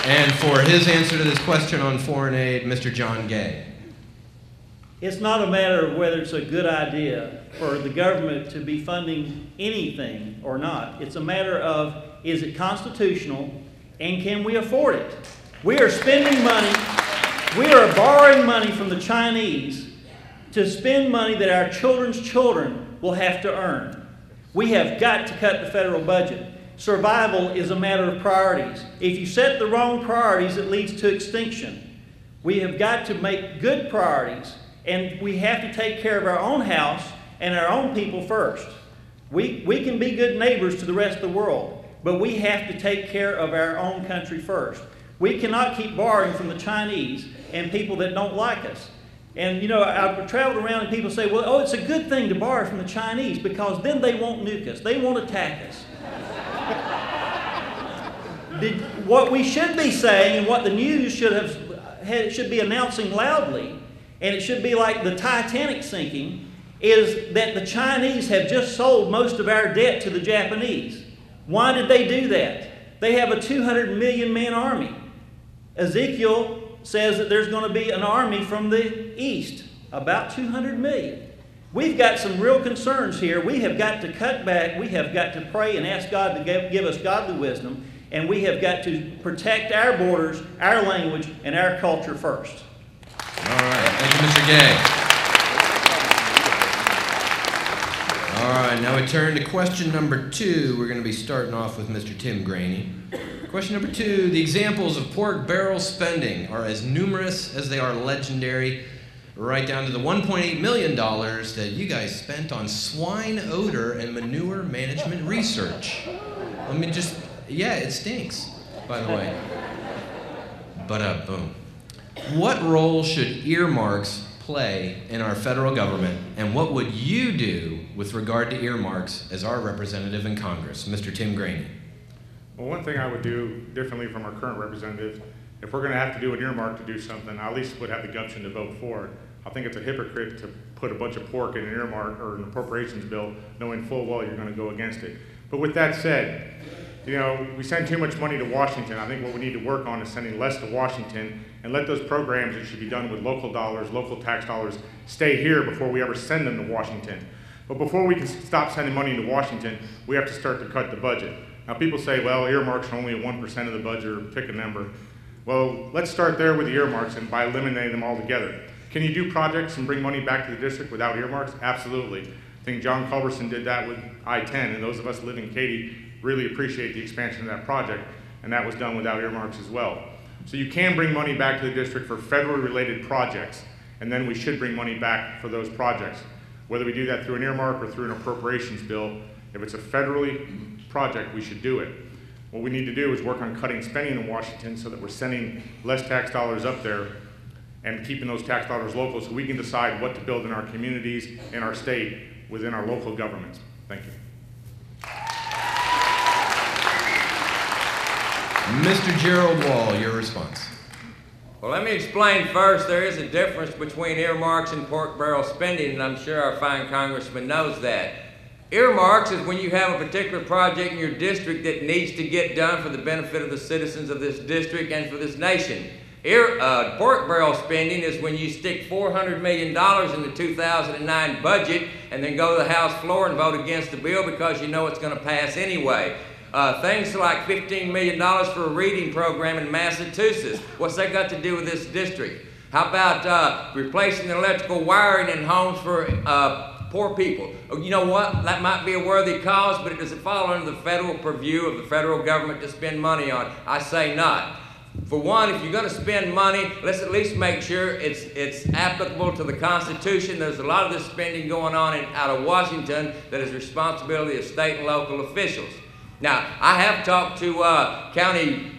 And for his answer to this question on foreign aid, Mr. John Gay. It's not a matter of whether it's a good idea for the government to be funding anything or not. It's a matter of, is it constitutional and can we afford it? We are spending money, we are borrowing money from the Chinese to spend money that our children's children will have to earn. We have got to cut the federal budget. Survival is a matter of priorities. If you set the wrong priorities, it leads to extinction. We have got to make good priorities, and we have to take care of our own house and our own people first. We can be good neighbors to the rest of the world, but we have to take care of our own country first. We cannot keep borrowing from the Chinese and people that don't like us. And you know, I've traveled around and people say, well, it's a good thing to borrow from the Chinese because then they won't nuke us. They won't attack us. What we should be saying and what the news should be announcing loudly, and it should be like the Titanic sinking, is that the Chinese have just sold most of our debt to the Japanese. Why did they do that? They have a 200 million man army. Ezekiel says that there's going to be an army from the east, about 200 million. We've got some real concerns here. We have got to cut back. We have got to pray and ask God to give us godly wisdom. And we have got to protect our borders, our language, and our culture first. All right. Thank you, Mr. Gay. All right. Now we turn to question number 2. We're going to be starting off with Mr. Tim Graney. Question number 2. The examples of pork barrel spending are as numerous as they are legendary, right down to the $1.8 million that you guys spent on swine odor and manure management research. Let me just... Yeah, it stinks, by the way. But boom. What role should earmarks play in our federal government, and what would you do with regard to earmarks as our representative in Congress? Mr. Tim Graney. Well, one thing I would do differently from our current representative, if we're going to have to do an earmark to do something, I at least would have the gumption to vote for it. I think it's a hypocrite to put a bunch of pork in an earmark or an appropriations bill knowing full well you're going to go against it. But with that said, you know, we send too much money to Washington. I think what we need to work on is sending less to Washington and let those programs that should be done with local dollars, local tax dollars, stay here before we ever send them to Washington. But before we can stop sending money to Washington, we have to start to cut the budget. Now people say, well, earmarks are only 1% of the budget, or pick a number. Well, let's start there with the earmarks and by eliminating them altogether. Can you do projects and bring money back to the district without earmarks? Absolutely. I think John Culberson did that with I-10, and those of us living in Katy really appreciate the expansion of that project, and that was done without earmarks as well. So you can bring money back to the district for federally related projects, and then we should bring money back for those projects. Whether we do that through an earmark or through an appropriations bill, if it's a federally project, we should do it. What we need to do is work on cutting spending in Washington so that we're sending less tax dollars up there and keeping those tax dollars local so we can decide what to build in our communities, in our state, within our local governments. Thank you. Mr. Gerald Wall, your response. Well, let me explain first. There is a difference between earmarks and pork barrel spending, and I'm sure our fine congressman knows that. Earmarks is when you have a particular project in your district that needs to get done for the benefit of the citizens of this district and for this nation. Pork barrel spending is when you stick $400 million in the 2009 budget and then go to the House floor and vote against the bill because you know it's going to pass anyway. Things like $15 million for a reading program in Massachusetts. What's that got to do with this district? How about replacing the electrical wiring in homes for poor people? You know what? That might be a worthy cause, but it doesn't fall under the federal purview of the federal government to spend money on. I say not. For one, if you're going to spend money, let's at least make sure it's applicable to the Constitution. There's a lot of this spending going on out of Washington that is responsibility of state and local officials. Now, I have talked to county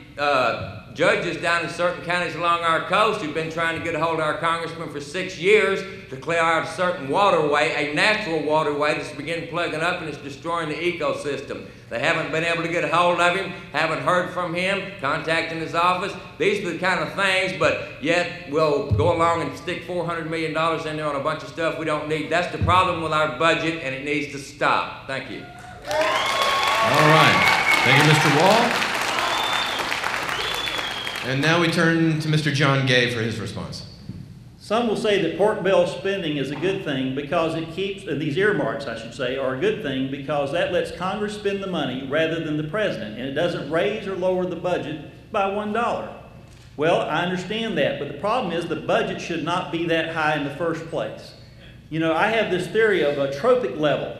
judges down in certain counties along our coast who've been trying to get a hold of our congressman for 6 years to clear out a certain waterway, a natural waterway that's beginning plugging up and it's destroying the ecosystem. They haven't been able to get a hold of him, haven't heard from him, contacting his office. These are the kind of things, but yet we'll go along and stick $400 million in there on a bunch of stuff we don't need. That's the problem with our budget, and it needs to stop. Thank you. All right. Thank you, Mr. Wall. And now we turn to Mr. John Gay for his response. Some will say that pork barrel spending is a good thing because it keeps, these earmarks, I should say, are a good thing because that lets Congress spend the money rather than the president, and it doesn't raise or lower the budget by $1. Well, I understand that, but the problem is the budget should not be that high in the first place. You know, I have this theory of a trophic level.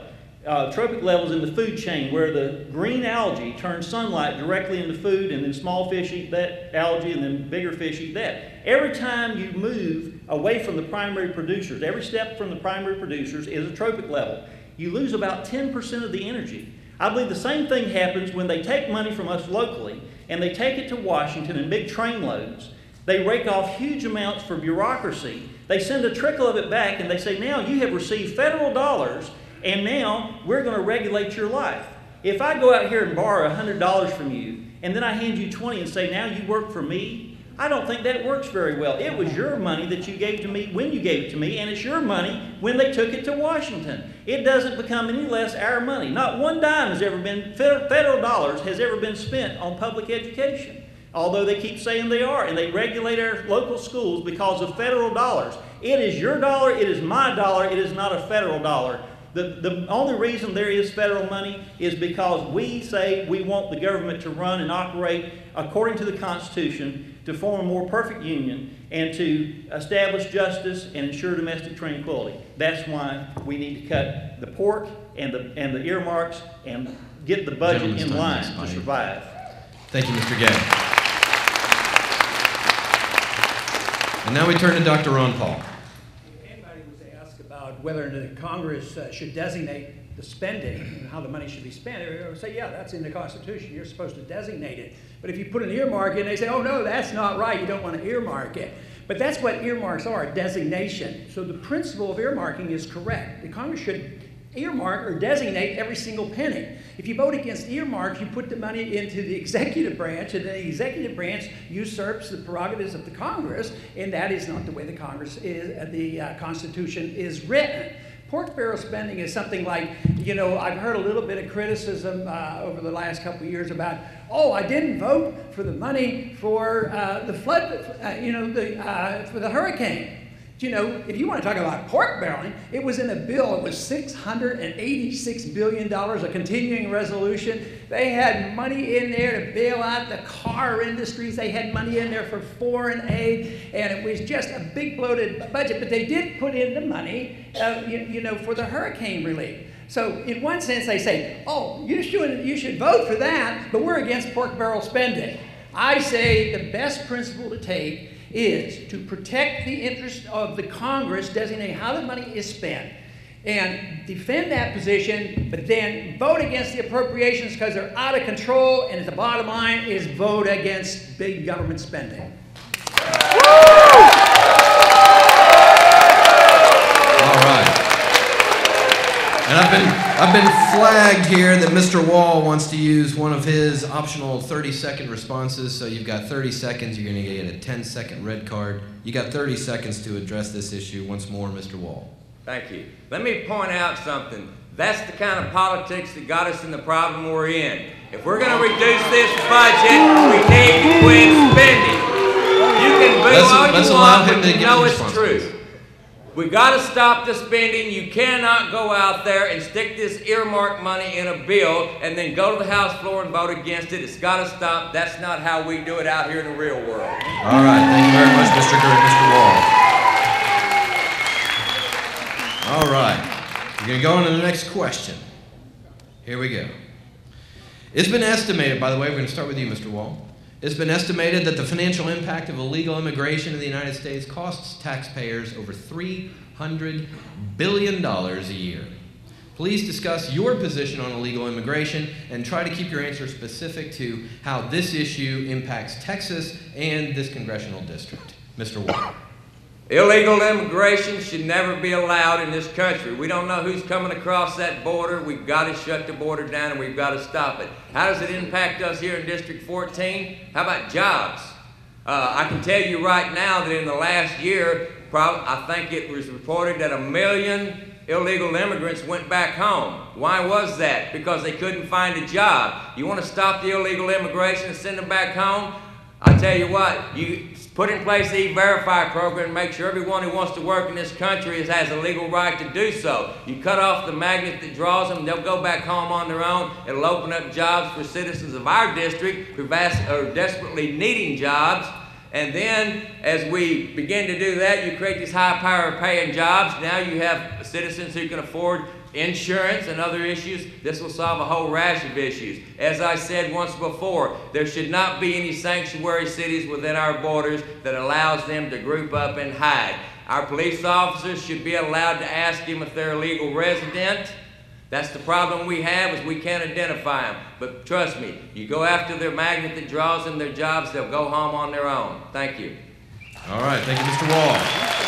Trophic levels in the food chain where the green algae turns sunlight directly into food, and then small fish eat that algae and then bigger fish eat that. Every time you move away from the primary producers, every step from the primary producers is a trophic level. You lose about 10% of the energy. I believe the same thing happens when they take money from us locally and they take it to Washington in big train loads. They rake off huge amounts for bureaucracy. They send a trickle of it back and they say, now you have received federal dollars and now we're going to regulate your life. If I go out here and borrow $100 from you and then I hand you 20 and say, now you work for me, I don't think that works very well. It was your money that you gave to me when you gave it to me, and it's your money when they took it to Washington. It doesn't become any less our money. Not one dime has ever been, federal dollars has ever been spent on public education, although they keep saying they are, and they regulate our local schools because of federal dollars. It is your dollar, it is my dollar, it is not a federal dollar. The only reason there is federal money is because we say we want the government to run and operate according to the Constitution, to form a more perfect union, and to establish justice and ensure domestic tranquility. That's why we need to cut the pork and the earmarks and get the budget in line to survive. Thank you, Mr. Gay. And now we turn to Dr. Ron Paul. Whether the Congress should designate the spending and how the money should be spent, they would say, yeah, that's in the Constitution. You're supposed to designate it. But if you put an earmark in, they say, oh, no, that's not right. You don't want to earmark it. But that's what earmarks are, a designation. So the principle of earmarking is correct. The Congress should earmark or designate every single penny. If you vote against earmarks, you put the money into the executive branch, and the executive branch usurps the prerogatives of the Congress, and that is not the way the Congress is, the Constitution is written. Pork barrel spending is something like, you know, I've heard a little bit of criticism over the last couple of years about, oh, I didn't vote for the money for the flood, for the hurricane. You know, if you want to talk about pork barreling, it was in a bill. It was $686 billion, a continuing resolution. They had money in there to bail out the car industries. They had money in there for foreign aid, and it was just a big bloated budget. But they did put in the money, for the hurricane relief. So in one sense, they say, oh, you should vote for that, but we're against pork barrel spending. I say the best principle to take is to protect the interest of the Congress, designate how the money is spent, and defend that position, but then vote against the appropriations because they're out of control, and at the bottom line is vote against big government spending. All right. And I've been flagged here that Mr. Wall wants to use one of his optional 30-second responses. So you've got 30 seconds. You're going to get a 10-second red card. You got 30 seconds to address this issue once more, Mr. Wall. Thank you. Let me point out something. That's the kind of politics that got us in the problem we're in. If we're going to reduce this budget, we need to quit spending. You can boo all you want, but you know it's true. We've got to stop the spending. You cannot go out there and stick this earmark money in a bill and then go to the House floor and vote against it. It's got to stop. That's not how we do it out here in the real world. All right. Thank you very much, Mr. Wall. All right. We're going to go on to the next question. Here we go. It's been estimated, by the way, we're going to start with you, Mr. Wall. It's been estimated that the financial impact of illegal immigration in the United States costs taxpayers over $300 billion a year. Please discuss your position on illegal immigration and try to keep your answer specific to how this issue impacts Texas and this congressional district. Mr. Wall. Illegal immigration should never be allowed in this country. We don't know who's coming across that border. We've got to shut the border down and we've got to stop it. How does it impact us here in District 14? How about jobs? I can tell you right now that in the last year, I think it was reported that 1 million illegal immigrants went back home. Why was that? Because they couldn't find a job. You want to stop the illegal immigration and send them back home? I tell you what, you put in place the E-Verify program and make sure everyone who wants to work in this country has a legal right to do so. You cut off the magnet that draws them, they'll go back home on their own. It'll open up jobs for citizens of our district who are desperately needing jobs. And then, as we begin to do that, you create these high-power paying jobs. Now you have citizens who can afford insurance and other issues. This will solve a whole rash of issues. As I said once before, there should not be any sanctuary cities within our borders that allows them to group up and hide. Our police officers should be allowed to ask them if they're a legal resident. That's the problem we have, is we can't identify them. But trust me, you go after their magnet that draws them their jobs, they'll go home on their own. Thank you. All right, thank you, Mr. Wall.